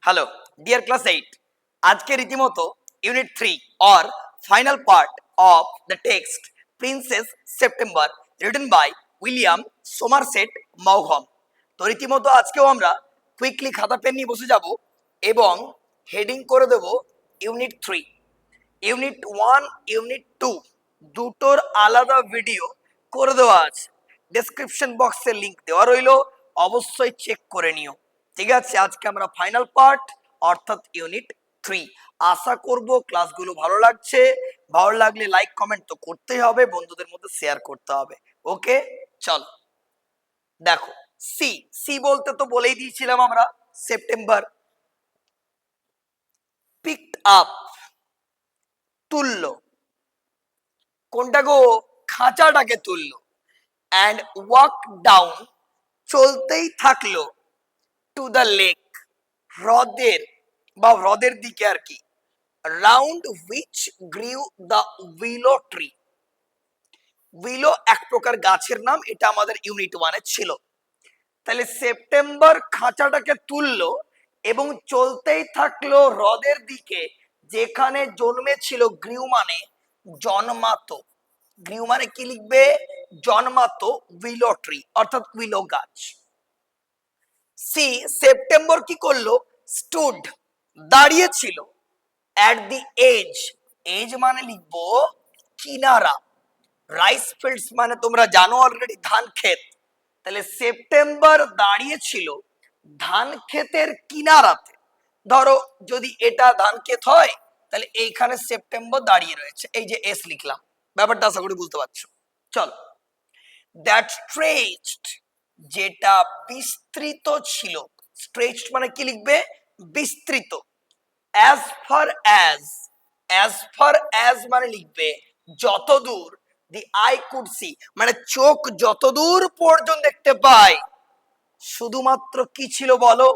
Hello dear class 8, আজকে রীতিমতো unit 3 or final part of the text Princess September written by William Somerset মাউঘম। তো রীতিমতো আজকেও আমরা কুইকলি খাতা পেন নিয়ে বসে যাব এবং হেডিং করে দেব ইউনিট 3। ইউনিট 1 ইউনিট 2 দুটোর আলাদা ভিডিও করে দেওয়া আছে, ডেসক্রিপশন বক্সে লিংক দেওয়া রইলো, অবশ্যই চেক করে নিও। ঠিক আছে, আজকে আমরা ফাইনাল পার্ট অর্থাৎ ইউনিট 3। আশা করব ক্লাসগুলো ভালো লাগছে। ভালো লাগলে লাইক কমেন্ট তো করতেই হবে, বন্ধুদের মধ্যে শেয়ার করতে হবে। ওকে, চলো দেখো। সি সি বলতে তো বলেই দিয়েছিলাম আমরা সেপ্টেম্বর। পিকড আপ তুলল, কোনটা গো? খাঁচাটাকে তুললো। অ্যান্ড ওয়াক ডাউন চলতেই থাকলো টু দ্য লেক হ্রদের বা হ্রদের দিকে আর কি। Round which গ্রিউ the উইলো tree. উইলো এক প্রকার গাছের নাম, এটা আমাদের ইউনিট 1 এ ছিল। তাহলে সেপ্টেম্বর খাঁচাটাকে তুললো এবং চলতেই থাকলো হ্রদের দিকে যেখানে জন্মেছিল। গ্রিউ মানে জন্মাতো। গ্রিউ মানে কি লিখবে? জন্মাতো উইলো ট্রি অর্থাৎ উইলো গাছ। সি সেপ্টেম্বর কি করলো? স্টুড দাঁড়িয়েছিল। অ্যাট দি এজ, এজ মানে লিখবো কিনারা। রাইস ফিল্ডস মানে তোমরা জানো অলরেডি ধান ক্ষেত। তাহলে সেপ্টেম্বর দাঁড়িয়েছিল ধান ক্ষেতের কিনারাতে। ধরো যদি এটা ধান ক্ষেত হয় তাহলে এইখানে সেপ্টেম্বর দাঁড়িয়ে রয়েছে, এই যে এস লিখলাম। ব্যাপারটা আশা করি বুঝতে পারছো। চলো, দ্যাট স্ট্রেচড যেটা বিস্তৃত ছিল। স্ট্রেচড মানে কি লিখবে? বিস্তৃত। as far as, as far as মানে লিখবে যতদূর। the eye could see মানে চোখ যতদূর পর্যন্ত দেখতে পায়। শুধুমাত্র কি ছিল বলো?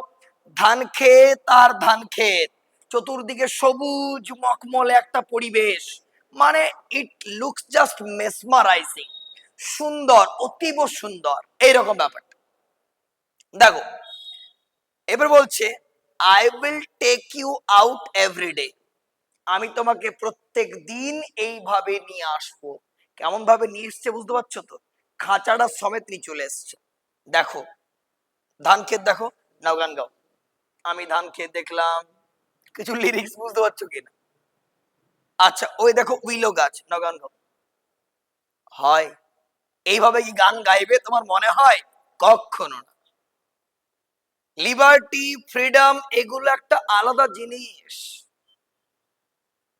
ধান ক্ষেত আর ধান ক্ষেত, চতুর্দিকে সবুজ মখমলে একটা পরিবেশ। মানে ইট লুকস জাস্ট মেসমারাইজিং, সুন্দর, অতীব সুন্দর, এইরকম ব্যাপারটা। দেখো এবার বলছে I will take you out every day. আমি তোমাকে প্রত্যেক দিন এইভাবে নিয়ে আসবো। কেমন ভাবে নিয়ে এসছে বুঝতে পারছো তো? খাঁচাটা সমেত নিয়ে চলে এসছে। দেখো ধান ক্ষেত, দেখো, নাও গান গাও। আমি ধান ক্ষেত দেখলাম, কিছু লিরিক্স বুঝতে পারছো কিনা? আচ্ছা, ওই দেখো উইলো গাছ, নাও গান গাও। হয় এইভাবে কি গান গাইবে তোমার মনে হয়? কখনো না। লিবার্টি, ফ্রিডম এগুলো একটা আলাদা জিনিস।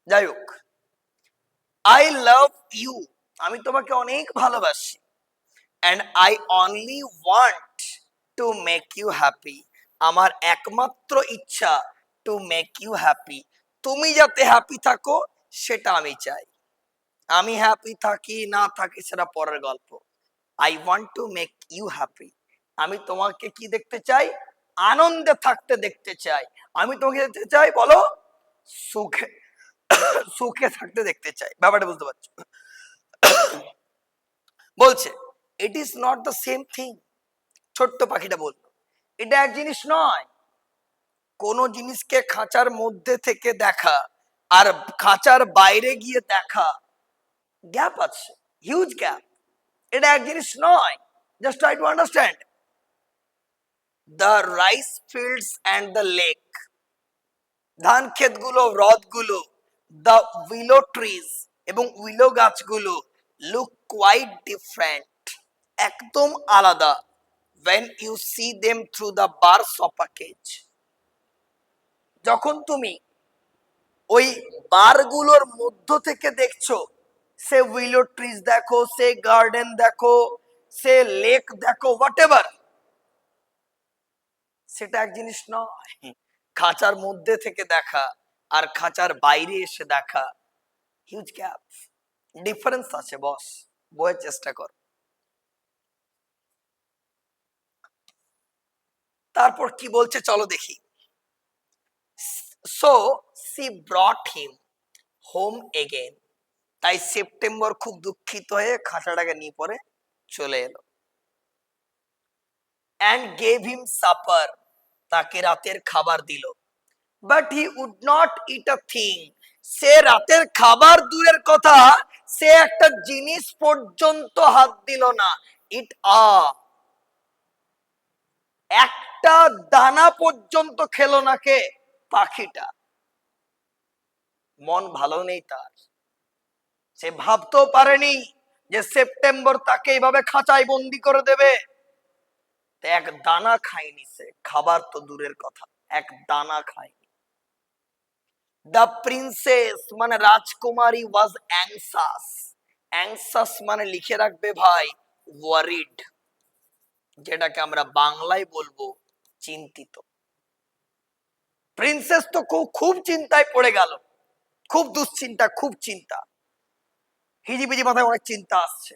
যাই হোক, আই লাভ ইউ আমি তোমাকে অনেক ভালোবাসি। And I only want to make you happy আমার একমাত্র ইচ্ছা টু মেক ইউ হ্যাপি তুমি যাতে হ্যাপি থাকো সেটা আমি চাই। আমি হ্যাপি থাকি না থাকি সেটা পরের গল্প। I want to make you happy, আমি তোমাকে কি দেখতে চাই? আনন্দে থাকতে দেখতে চাই। আমি তোমাকে দেখতে চাই বলো সুখে, সুখে থাকতে দেখতে চাই। ব্যাপারটা বুঝতে পারছো? বলছে it is not the same thing. ছোট্ট পাখিটা বলল এটা এক জিনিস নয়। কোন জিনিসকে খাঁচার মধ্যে থেকে দেখা আর খাঁচার বাইরে গিয়ে দেখা, গ্যাপ আছে, হিউজ গ্যাপ। এটা এক জিনিস নয়। Just try to understand. The rice fields and the lake, ধান ক্ষেতগুলো, হ্রদগুলো, দ্য উইলো ট্রিজ এবং উইলো গাছগুলো, লুক কোয়াইট ডিফারেন্ট একদম আলাদা। when you see them through the bars of a cage, যখন তুমি ওই বারগুলোর মধ্য থেকে দেখছো, সে উইলো ট্রিজ দেখো, সে গার্ডেন দেখো, সে লেক দেখো, হোয়াটএভার, সেটা এক জিনিস নয়। খাঁচার মধ্যে থেকে দেখা আর খাঁচার বাইরে এসে দেখা, হিউজ গ্যাপ, ডিফারেন্স আছে বস, বোঝার চেষ্টা কর। তারপর কি বলছে চলো দেখি। সো সি ব্রট হিম হোম এগেন, তাই সেপ্টেম্বর খুব দুঃখিত হয়ে খাঁচাটাকে নিয়ে পরে চলে এলো। অ্যান্ড গেভ হিম সাপার, তাকে রাতের খাবার দিল। But he would not eat a thing. সে রাতের খাবার দূরের কথা, সে একটা জিনিস পর্যন্ত হাত দিল না। ইট আ একটা দানা পর্যন্ত খেলো না কে? পাখিটা। মন ভালো নেই তার, সে ভাবতেও পারেনি যে সেপ্টেম্বর তাকে এইভাবে খাঁচায় বন্দি করে দেবে। এক দানা খায়নি সে, খাবার তো দূরের কথা, এক দানা খায়নি। দ্য প্রিন্সেস মানে রাজকুমারী ওয়াজ অ্যাংসাস। অ্যাংসাস মানে লিখে রাখবে ভাই, ওয়ারিড, যেটাকে আমরা বাংলায় বলবো চিন্তিত। প্রিন্সেস তো খুব চিন্তায় পড়ে গেল, খুব দুশ্চিন্তা, খুব চিন্তা, হিজিবিজি মাথায় অনেক চিন্তা আসছে।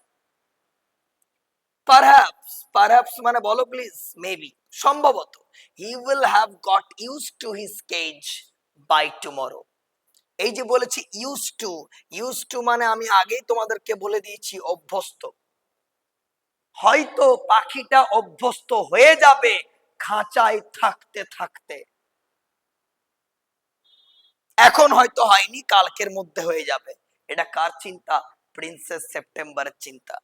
পারহ্যাপস মানে বলো প্লিজ, মেবি, সম্ভবত। He will have got use to his cage by tomorrow. এই যে বলেছি ইউজ টু মানে আমি আগেই তোমাদেরকে বলে দিয়েছি অভ্যস্ত। হয়তো পাখিটা অভ্যস্ত হয়ে যাবে খাঁচায় থাকতে থাকতে। এখন হয়তো হয়নি, কালকের মধ্যে হয়ে যাবে। এটা কার চিন্তা? প্রিন্সেস সেপ্টেম্বরের চিন্তা।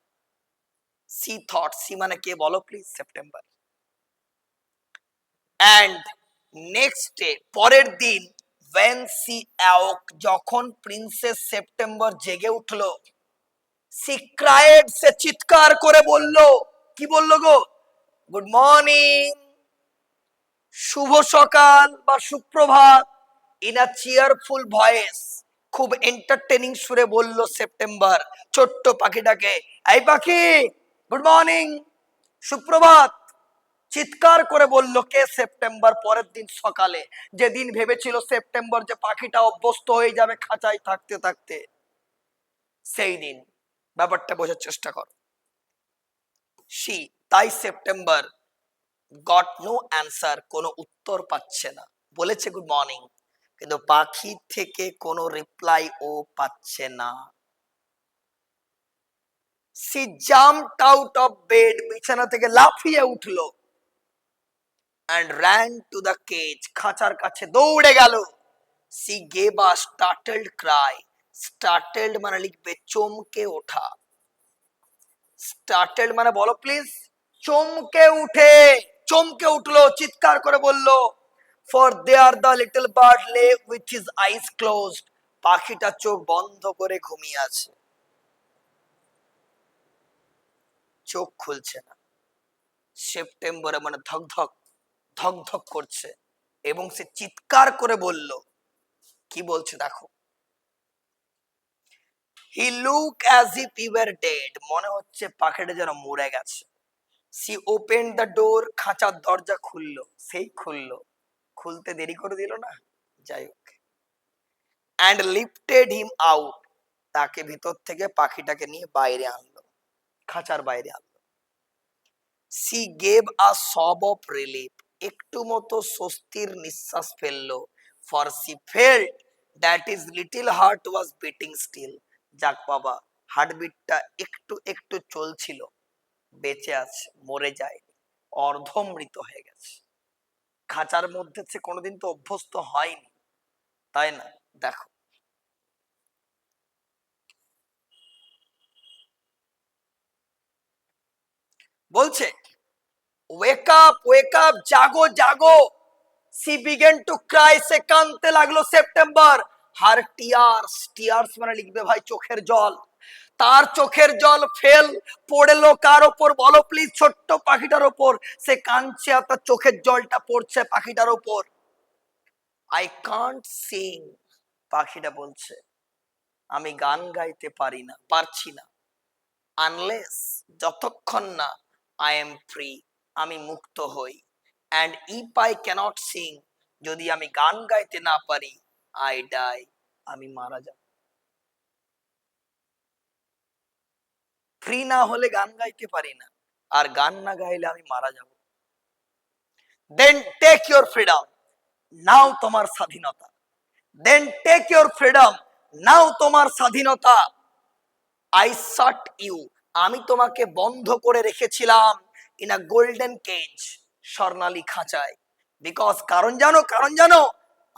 সি থট, সি মানে কে বলো please? September. And next day, পরের দিন, when she awoke, যখন প্রিন্সেস সেপ্টেম্বর জেগে উঠলো, she cried, সে চিৎকার করে বলল। কি বলল গো? গুড মর্নিং, শুভ সকাল বা সুপ্রভাত। ইন আ চিয়ারফুল ভয়েস, খুব এন্টারটেনিং সুরে বলল সেপ্টেম্বর ছোট্ট পাখিটাকে, এই পাখি, গুড মর্নিং, সুপ্রভাত। চিৎকার করে বলল কে? সেপ্টেম্বর। পরের দিন সকালে, যেদিন ভেবেছিল সেপ্টেম্বর যে পাখিটা অভ্যস্ত হয়ে যাবে খাঁচায় থাকতে থাকতে, সেই দিন। ব্যাপারটা বোঝার চেষ্টা করো। তাই সেপ্টেম্বর গট নো অ্যান্সার, কোনো উত্তর পাচ্ছে না। বলেছে গুড মর্নিং, কিন্তু পাখি থেকে কোনো রিপ্লাই ও পাচ্ছে না। She jumped out of bed, বিছানা থেকে লাফিয়ে উঠলো। and ran to the cage, খাঁচার কাছে দৌড়ে গেল। she gave a startled cry, startled মানে লিখবে চমকে ওঠা। startled মানে বলো প্লিজ, চমকে উঠে, চমকে উঠলো, চিৎকার করে বলল। for there the little bird lay with his eyes closed, পাখিটা চোখ বন্ধ করে ঘুমিয়ে আছে, চোখ খুলছে না। সেপ্টেম্বরে মানে ধক ধক ধক ধক করছে, এবং সে চিৎকার করে বলল। কি বলছে দেখো, he look as if he war dead, মনে হচ্ছে পাখিটা যেন মরে গেছে। সি ওপেন দ্য ডোর, খাঁচার দরজা খুললো, সেই খুললো, খুলতে দেরি করে দিল না, যাই হোক। অ্যান্ড লিফটেড হিম আউট, তাকে ভিতর থেকে পাখিটাকে নিয়ে বাইরে আনলো, খাঁচার বাইরে আনলো। সি গেভ আ সব অফ রিলিফ, একটু মতো স্বস্তির নিঃশ্বাস ফেললো। For she felt that is little heart was beating still, যাক বাবা, হার্টবিটটা একটু একটু চলছিল, বেঁচে আছে, মরে যায়নি, অর্ধমৃত হয়ে গেছে। খাঁচার মধ্যে সে কোনোদিন তো অভ্যস্ত হয়নি, তাই না? দেখো, বলছে ওয়েক আপ, জাগো জাগো। সি বিগেন টু ক্রাই, সে কাঁদতে লাগলো সেপ্টেম্বর। হার টিয়ার্স মানে লিখবে ভাই চোখের জল। তার চোখের জল পড়লো কার ওপর বলো প্লিজ? ছোট্ট পাখিটার ওপর। সে কাঁদছে আর তার চোখের জলটা পড়ছে পাখিটার ওপর। আই কান্ট সিং, পাখিটা বলছে আমি গান গাইতে পারছি না। আনলেস, যতক্ষণ না, আই এম ফ্রি, আমি মুক্ত হই। And if I can't sing, যদি আমি গান গাইতে না পারি, আই ডাই, আমি মারা যাব। ফ্রি না হলে গান গাইতে পারি না, আর গান না গাইলে আমি মারা যাব। দেন টেক ইউর ফ্রিডম, নাও তোমার স্বাধীনতা। দেন টেক ইউর ফ্রিডম, নাও তোমার স্বাধীনতা। আই শট ইউ, আমি তোমাকে বন্ধ করে রেখেছিলাম ইন আ গোল্ডেন কেজ, স্বর্ণালী খাঁচায়। বিকজ, কারণ জানো,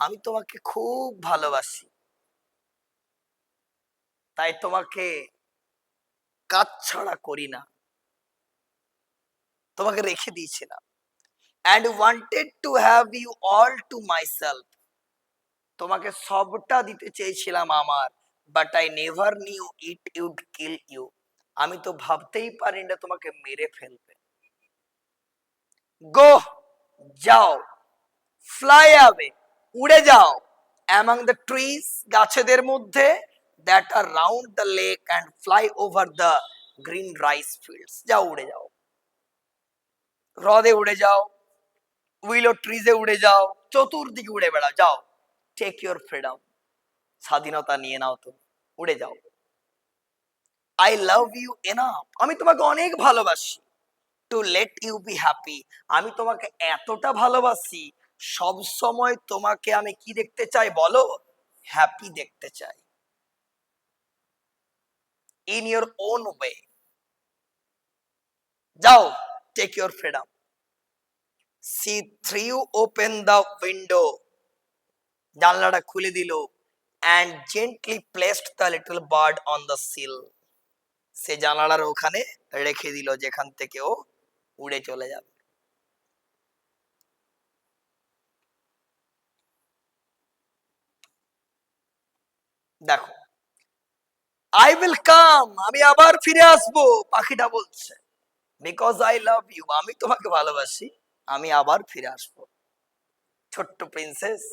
আমি তোমাকে খুব ভালোবাসি, তাই তোমাকে কাছছাড়া করি না, তোমাকে রেখে দিয়েছিলাম। and wanted to have you all to myself, তোমাকে সবটা দিতে চেয়েছিলাম আমার, but I never knew it would kill you, আমি তো ভাবতেই পারি না তোমাকে মেরে ফেলবে। go, যাও, fly away, উড়ে যাও, among the trees, গাছেদের মধ্যে, that are round the lake and fly over the green rice fields, যাও উড়ে যাও, হ্রদে উড়ে যাও, উইলো ট্রিজে উড়ে যাও, চতুর্দিকে উড়ে বেড়াও, যাও, টেক ইউর ফ্রিডম, স্বাধীনতা নিয়ে নাও, তুমি উড়ে যাও। আই লাভ ইউ এনাফ, আমি তোমাকে অনেক ভালোবাসি, to let you be happy, আমি তোমাকে এতটা ভালোবাসি, সব সময় তোমাকে আমি কি দেখতে চাই বলো, হ্যাপি দেখতে চাই, ইন ইউর ওন ওয়ে, যাও, take your freedom. She threw open the window, জানলাটা খুলে দিল, and gently placed the little bird on the sill, সে জানালার ওখানে রেখে দিল যেখান থেকে ও উড়ে চলে যাবে। দেখো, আই উইল কাম, আমি আবার ফিরে আসবো, পাখিটা বলছে, বিকজ আই লাভ ইউ, আমি তোমাকে ভালোবাসি, আমি আবার ফিরে আসবো, ছোট্ট princess.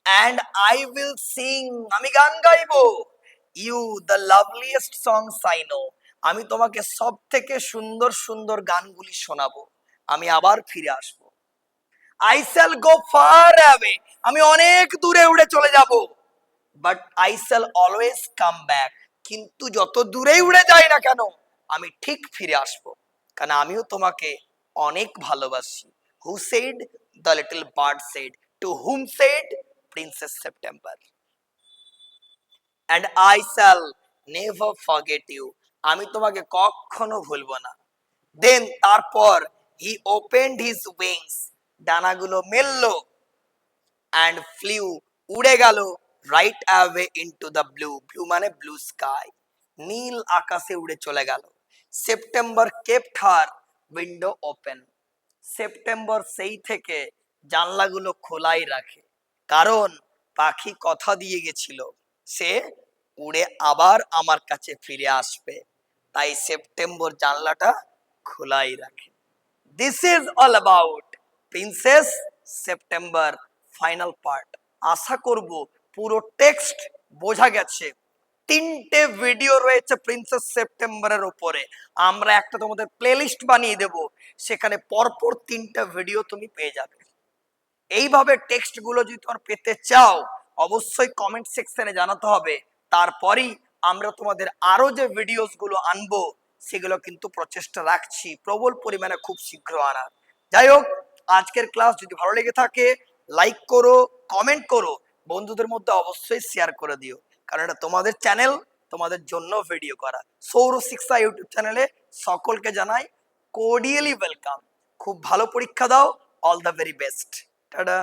and I will sing, আমি গান গাইবো, you the loveliest songs I know, আমি তোমাকে সব থেকে সুন্দর সুন্দর গানগুলি শোনাবো, আমি আবার ফিরে আসবো। I shall go far away, আমি অনেক দূরে উড়ে চলে যাব, but I shall always come back, কিন্তু যত দূরেই উড়ে যাই না কেন আমি ঠিক ফিরে আসবো, কারণ আমিও তোমাকে অনেক ভালোবাসি। Who said? The little bird said. To whom said? Princess September. And I shall never forget you, আমি তোমাকে কখনো ভুলবো না। Then তারপর he opened his wings, ডানাগুলো মেললো, and flew, উড়ে গেল, right away into the blue, blue মানে blue sky, নীল আকাশে উড়ে চলে গেল। September kept her window open, September সেই থেকে জানলাগুলো খোলাই রাখে, কারণ পাখি কথা দিয়ে গেছিল সে উড়ে আবার আমার কাছে ফিরে আসবে, তাই সেপ্টেম্বর জানলাটা খোলাই রাখে। This is all about Princess September final part. আশা করব পুরো টেক্সট বোঝা গেছে। তিনটে ভিডিও রয়েছে প্রিন্সেস সেপ্টেম্বরের উপরে, আমরা একটা তোমাদের প্লেলিস্ট বানিয়ে দেব, সেখানে পরপর তিনটা ভিডিও তুমি পেয়ে যাবে। এইভাবে টেক্সট গুলো যদি তোমরা পেতে চাও অবশ্যই কমেন্ট সেকশনে জানাতে হবে, তারপরেই আমরা তোমাদের আরো যে ভিডিওস গুলো আনবো সেগুলো কিন্তু প্রচেষ্টা রাখছি প্রবল পরিমাণে খুব শীঘ্র আনার। যাই হোক, আজকের ক্লাস যদি ভালো লেগে থাকে লাইক করো, কমেন্ট করো, বন্ধুদের মধ্যে অবশ্যই শেয়ার করে দিও, কারণ এটা তোমাদের চ্যানেল, তোমাদের জন্য ভিডিও করা। সৌর শিক্ষা ইউটিউব চ্যানেলে সকলকে জানাই কোর্ডিয়ালি ওয়েলকাম। খুব ভালো পরীক্ষা দাও, all the very best, tata.